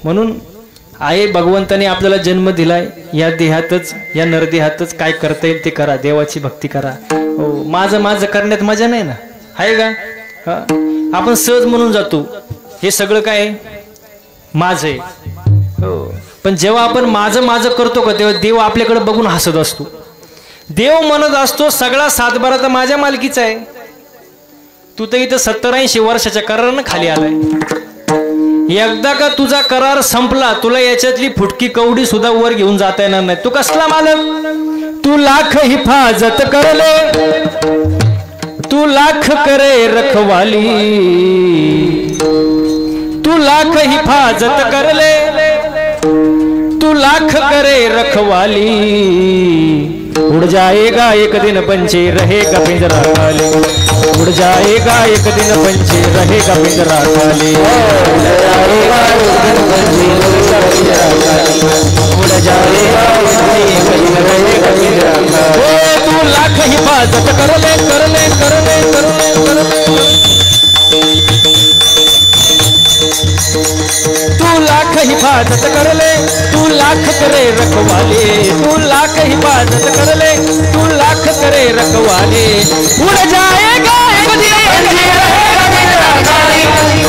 म्हणून आहे भगवंताने आपल्याला जन्म दिलाय या देहातच, या नरदेहातच काय करता येईल ते करा, देवाची भक्ती करा. हो, माझं माझं करण्यात मजा नाही ना, आहे का? हा, आपण सहज म्हणून जातो हे सगळं काय माझं आहे. हो, पण जेव्हा आपण माझं माझं करतो का तेव्हा देव आपल्याकडे बघून हसत असतो. देव म्हणत असतो सगळा सातबारा तर माझ्या मालकीचा आहे, तू तर इथं 70-80 वर्षाच्या करारानं खाली आलाय. एकदा का तुझा करार संपला, तुला याच्यातली फुटकी कवडी सुद्धा वर घेऊन जाता येणार नाही. तू कसला मालक? तू लाख हिफाजत करले, तू लाख करे रखवाली, तू लाख हिफाजत करले, तू लाख करे रखवाली. उड़ जाएगा एक दिन पंछी रहेगा पिंजरा खाली, उड़ जाएगा एक दिन पंछी रहेगा पिंजरा खाली, उड़ जाएगा एक दिन पंछी रहेगा पिंजरा खाली, उड़ जाएगा एक दिन रहेगा पिंजरा खाली. तू लाख हिफाजत कर ले कर ले कर ले कर ले कर ले, तू लाख हिफाजत कर ले, तू लाख करे रखवाले, तू लाख हिफाजत कर ले, तू लाख करे रखवाले. उड़ जाएगा एक दिन पंछी रहेगा पिंजरा खाली,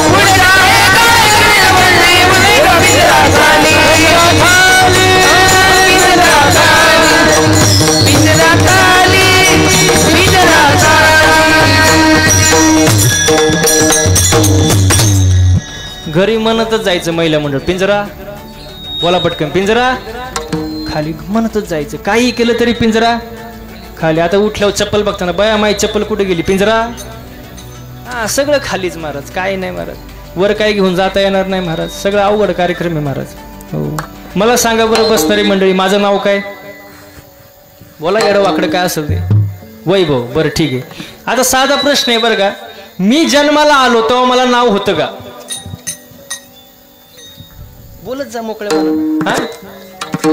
उड़ जाएगा एक दिन पंछी रहेगा पिंजरा खाली, पिंजरा खाली, पिंजरा खाली, पिंजरा खाली. घरी म्हणतच जायचं महिला मंडळ, पिंजरा बोला पटकन, पिंजरा खाली म्हणतच जायचं. काही केलं तरी पिंजरा खाली. आता उठल्यावर चप्पल बघताना बया माई चप्पल कुठे गेली, पिंजरा. हा, सगळं खालीच महाराज, काय नाही महाराज, वर काय घेऊन जाता येणार नाही महाराज, सगळं अवघड कार्यक्रम आहे महाराज. हो, मला सांगा बरं बसणारी मंडळी, माझं नाव काय? बोला येडं वाकडं काय असेल ते. वैभव. बरं ठीक आहे. आता साधा प्रश्न आहे बरं का, मी जन्माला आलो तेव्हा मला नाव होतं का? बोलत जा मोकळे मला. हा,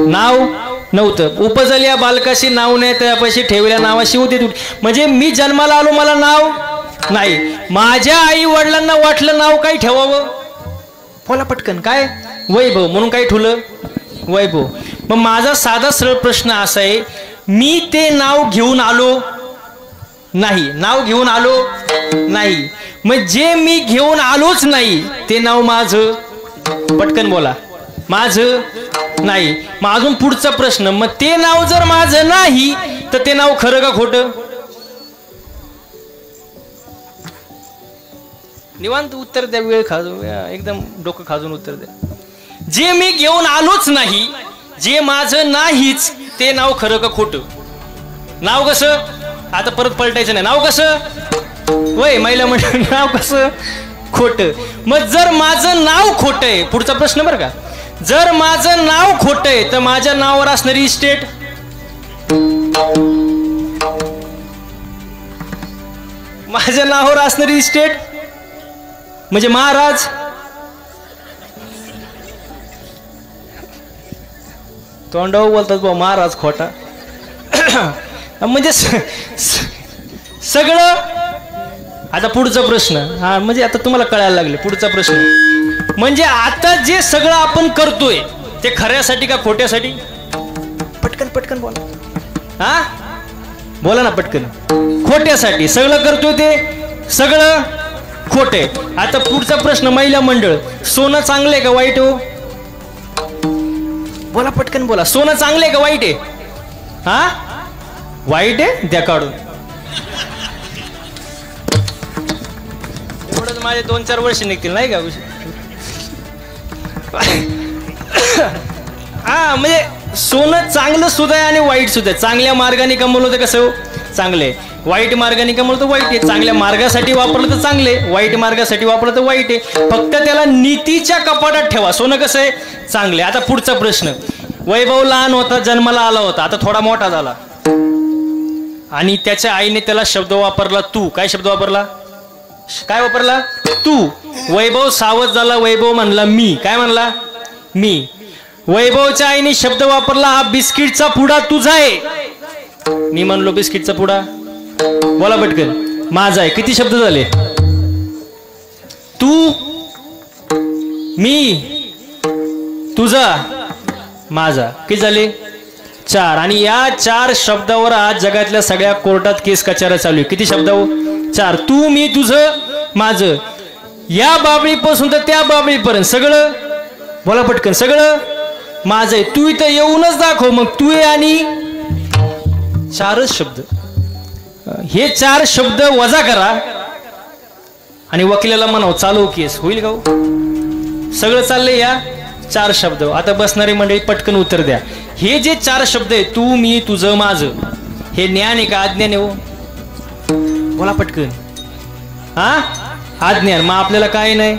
नाव नव्हतं. उपजल्या बालकाशी नाव नाही, त्यापाशी ठेवल्या नावाशी होते. म्हणजे मी जन्माला आलो मला नाव नाही. माझ्या आई वडिलांना वाटलं नाव काय ठेवावं, बोला पटकन, काय? वैभव, म्हणून काय ठेवलं? वैभव. मग माझा साधा सरळ प्रश्न असा आहे, मी ते नाव घेऊन आलो नाही, नाव घेऊन आलो नाही, मग जे मी घेऊन आलोच नाही ते नाव माझं, पटकन बोला, माझं नाही. मग अजून पुढचा प्रश्न, मग ते नाव जर माझं नाही तर ते नाव खरं का खोटं? निवांत उत्तर द्या, वेळ खाजून, एकदम डोकं खाजून उत्तर द्या. जे मी घेऊन आलोच नाही, जे माझं नाहीच, ते नाव खरं का खोटं? नाव कसं? आता परत पलटायचं नाही. नाव कसं? वय महिला म्हणजे नाव कसं? खोटं. मग जर माझं नाव खोटं आहे, पुढचा प्रश्न बरं का, जर माझं नाव खोटं आहे तर माझ्या नावावर असणारी इस्टेट, माझ्या नावावर असणारी इस्टेट म्हणजे महाराज. तोंडावर बोलतात बा महाराज खोटा. म्हणजे सगळं. आता पुढचा प्रश्न, हा म्हणजे आता तुम्हाला कळायला लागले. पुढचा प्रश्न म्हणजे आता जे सगळं आपण करतोय ते खऱ्यासाठी का खोट्यासाठी? पटकन पटकन बोला. हा बोला ना पटकन. खोट्यासाठी सगळं करतोय, ते सगळं खोटे. आता पुढचा प्रश्न, महिला मंडळ, सोनं चांगलं आहे का वाईट हो? बोला पटकन बोला. सोनं चांगलं आहे का वाईट आहे? हा वाईट आहे, द्या काढून. एवढंच माझे 2-4 वर्ष निघतील नाही का? हा म्हणजे सोनं चांगलं सुद्धा आहे आणि वाईट सुद्धा. चांगल्या मार्गाने कमवलं तर कसं चांगले, वाईट मार्गाने कमवलं तर वाईट आहे. चांगल्या मार्गासाठी वापरलं तर चांगले, वाईट मार्गासाठी वापरलं तर वाईट आहे. फक्त त्याला नीतीच्या कपाटात ठेवा. सोनं कसं आहे? चांगले. आता पुढचा प्रश्न, वैभव लहान होता, जन्माला आला होता, आता थोडा मोठा झाला आणि त्याच्या आईने त्याला शब्द वापरला तू. काय शब्द वापरला? काय वापरला? तू. वैभव सावध झाला, वैभव म्हणला मी. काय म्हणला? मी. वैभवच्या आईने शब्द वापरला, हा बिस्किटचा पुडा तुझा आहे. मी म्हणलो बिस्किटचा पुडा, बोला पटकन, माझा आहे. किती शब्द झाले? तू, मी तुझा माझा किती झाले 4 आणि या 4 शब्दावर आज जगातल्या सगळ्या कोर्टात केस कचारा चालू आहे किती शब्दावर 4 तू मी तुझं माझं या बाबळीपासून तर त्या बाबळीपर्यंत सगळं बोला पटकन सगळं माझं आहे तू इथं येऊनच दाखव मग तू आहे आणि 4च शब्द हे 4 शब्द वजा करा आणि वकिलाला म्हणाव चालव केस होईल का सगळं चाललंय या 4 शब्द आता बसणारी मंडळी पटकन उत्तर द्या हे जे 4 शब्द आहे तू मी तुझं माझं हे ज्ञान आहे का अज्ञान आहे हो बोला पटकन हा अज्ञान मग आपल्याला काय नाही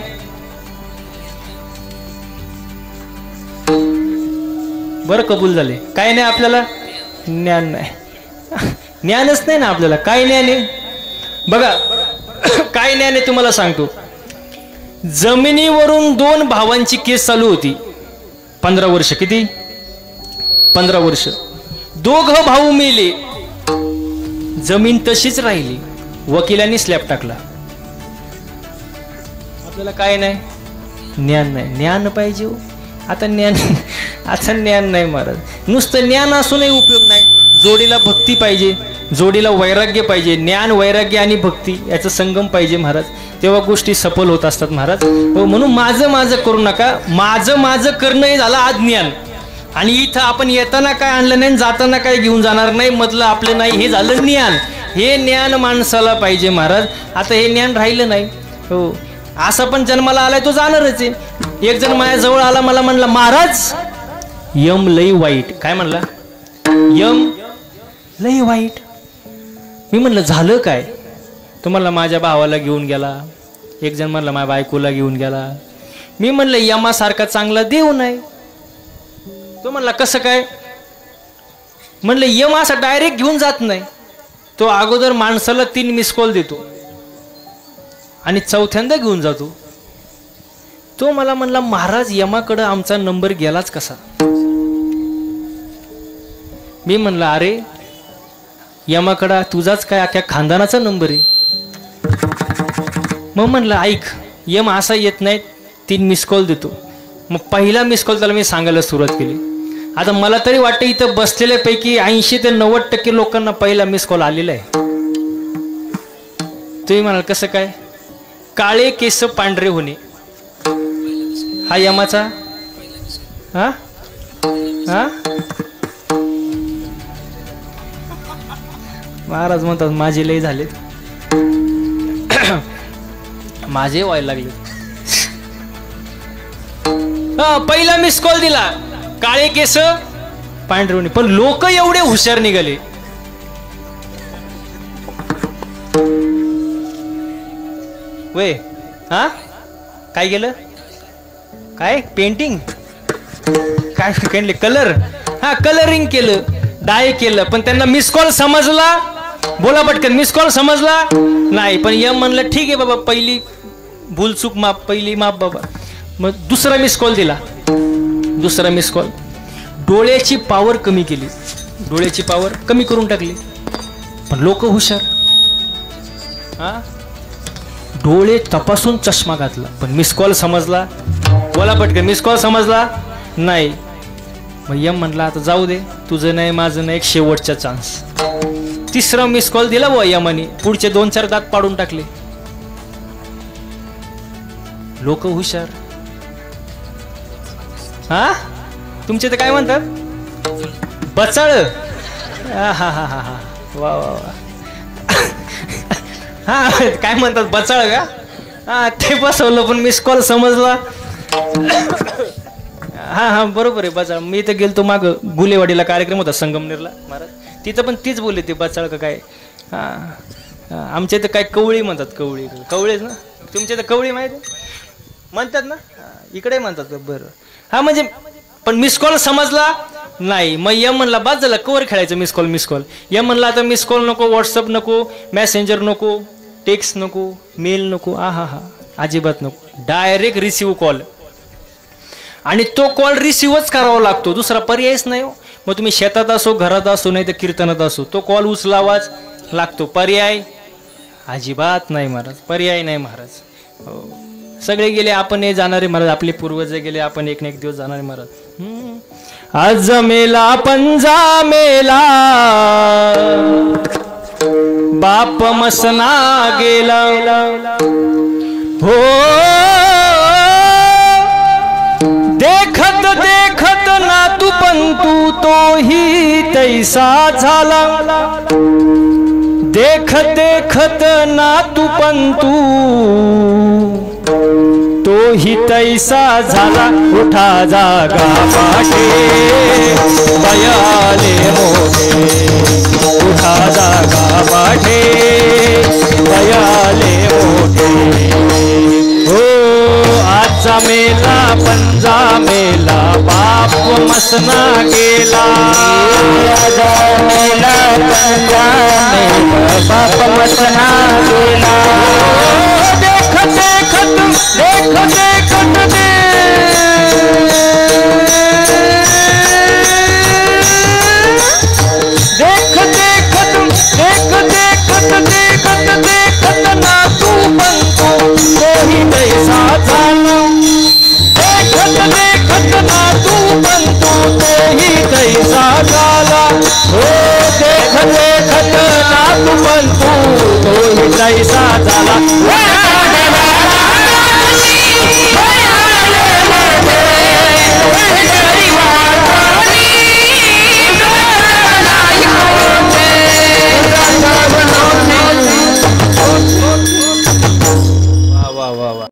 बरं कबूल झाले काय नाही आपल्याला ज्ञान नाही ज्ञानच नाही ना आपल्याला काय ज्ञान आहे बघा काय ज्ञान आहे तुम्हाला सांगतो जमिनीवरून 2 भावांची केस चालू होती 15 वर्ष किती 15 वर्ष दोघं भाऊ मेले जमीन तशीच राहिली वकिलांनी स्लॅब टाकला आपल्याला काय नाही ज्ञान नाही ज्ञान पाहिजे आता ज्ञान नाही महाराज नुसतं ज्ञान असूनही उपयोग नाही जोडीला भक्ती पाहिजे जोडीला वैराग्य पाहिजे ज्ञान वैराग्य आणि भक्ती याचा संगम पाहिजे महाराज तेव्हा गोष्टी सफल होत असतात महाराज म्हणून माझं करू नका माझं करणं हे झालं अज्ञान आणि इथं आपण येताना काय आणलं नाही जाताना काय घेऊन जाणार नाही मधलं आपलं नाही हे झालं ज्ञान हे ज्ञान माणसाला पाहिजे महाराज आता हे ज्ञान राहिलं नाही हो असं पण जन्माला आलाय तो जाणारच आहे एक जण माझ्या जवळ आला मला म्हणला महाराज यम लई वाईट काय म्हणला यम लई वाईट मी म्हणलं झालं काय तो म्हणला माझ्या भावाला घेऊन गेला एक जण म्हणला माझ्या बायकोला घेऊन गेला मी म्हणलं यमासारखा चांगला देव नाही तो म्हणला कसं काय म्हणलं यम असा डायरेक्ट घेऊन जात नाही तो अगोदर माणसाला 3 मिस कॉल देतो आणि चौथ्यांदा घेऊन जातो तो मला म्हणला महाराज यमाकडे आमचा नंबर गेलाच कसा मी म्हणला अरे यमाकडा तुझाच काय अख्ख्या खानदानाचा नंबर आहे मग म्हणलं ऐक यम असा येत नाही 3 मिस कॉल देतो मग पहिला मिस कॉल त्याला मी सांगायला सुरुवात केली आता मला तरी वाटतं इथं बसलेल्यापैकी 80 ते 90% लोकांना पहिला मिस कॉल आलेला आहे तुम्ही म्हणाल कसं काय काळे केस पांढरे होणे हा यमाचा हा हा महाराज म्हणतात माझे लय झाले माझे व्हायला लागले पहिला मिस कॉल दिला काळे केस पांढरे होणे पण लोक एवढे हुशार निघाले वे हा काय केलं काय पेंटिंग काय केलं कलर हा कलरिंग केलं डाय केलं पण त्यांना मिस कॉल समजला बोला पटकन मिस कॉल समजला नाही पण यम म्हणलं ठीक आहे बाबा पहिली भूलचूक माफ पहिली माफ बाबा मग दुसरा मिस कॉल दिला दुसरा मिस कॉल डोळ्याची पावर कमी केली डोळ्याची पावर कमी करून टाकली पण लोक हुशार हा डोळे तपासून चष्मा घातला पण मिस कॉल समजला बोला पटकन मिस कॉल समजला नाही मग यम म्हणला आता जाऊ दे तुझं नाही माझं नाही एक शेवटचा चान्स तिसरा मिस कॉल दिला बुवा यमाने पुढचे 2-4 दात पाडून टाकले लोक हुशार हा तुमचे ते काय म्हणतात बचाळ हा हा हा हा हा वा वा वा हा काय म्हणतात बचाळ का हा ते बसवलं पण मिस कॉल समजला हा हा बरोबर आहे बचाळ मी तर गेलतो माग गुलेवाडीला कार्यक्रम होता संगमनेरला महाराज तिथं पण तीच बोलले ते बचाळ का काय हा आमच्या इथं काय कवळी म्हणतात कवळीच ना तुमच्या इथं कवळी माहिती म्हणतात ना इकडे म्हणतात बरं हा म्हणजे पण मिस कॉल समजला नाही मग यम म्हणला बाद झाला कवर खेळायचं मिस कॉल यम म्हणला आता मिस कॉल नको व्हॉट्सअप नको मेसेंजर नको टेक्स्ट नको मेल नको हा अजिबात नको डायरेक्ट रिसिव्ह कॉल आणि तो कॉल रिसिव्हच करावा लागतो दुसरा पर्यायच नाही मग तुम्ही शेतात असो घरात असो नाही तर कीर्तनात असो तो कॉल उचलावाच लागतो पर्याय अजिबात नाही महाराज पर्याय नाही महाराज सगळे गेले, आपण हे जाणारे महाराज, आपले पूर्वज गेले, आपण एक ना एक दिवस जाणारे महाराज। आज मेला पंजा मेला, बाप मसना गेला, हो देखत देखत नातू पंतू तोही तैसा झाला, देखत देखत नातू पंतू तोही तैसा झाला, उठा जागा पाठे बयाले मोठे, उठा जागा पाठे बयाले मोठे, हो आजचा मेला पंजा मेला, बाप मसना गेला, मेला पंजा मेला, बाप मसना गेला, देखत देखत देखत देखत देखत देखत नातू पंतू तोही तैसा झाला, देखत देखत नातू पंतू तोही तैसा झाला, हो देखत देखत नातू पंतू तोही तैसा झाला।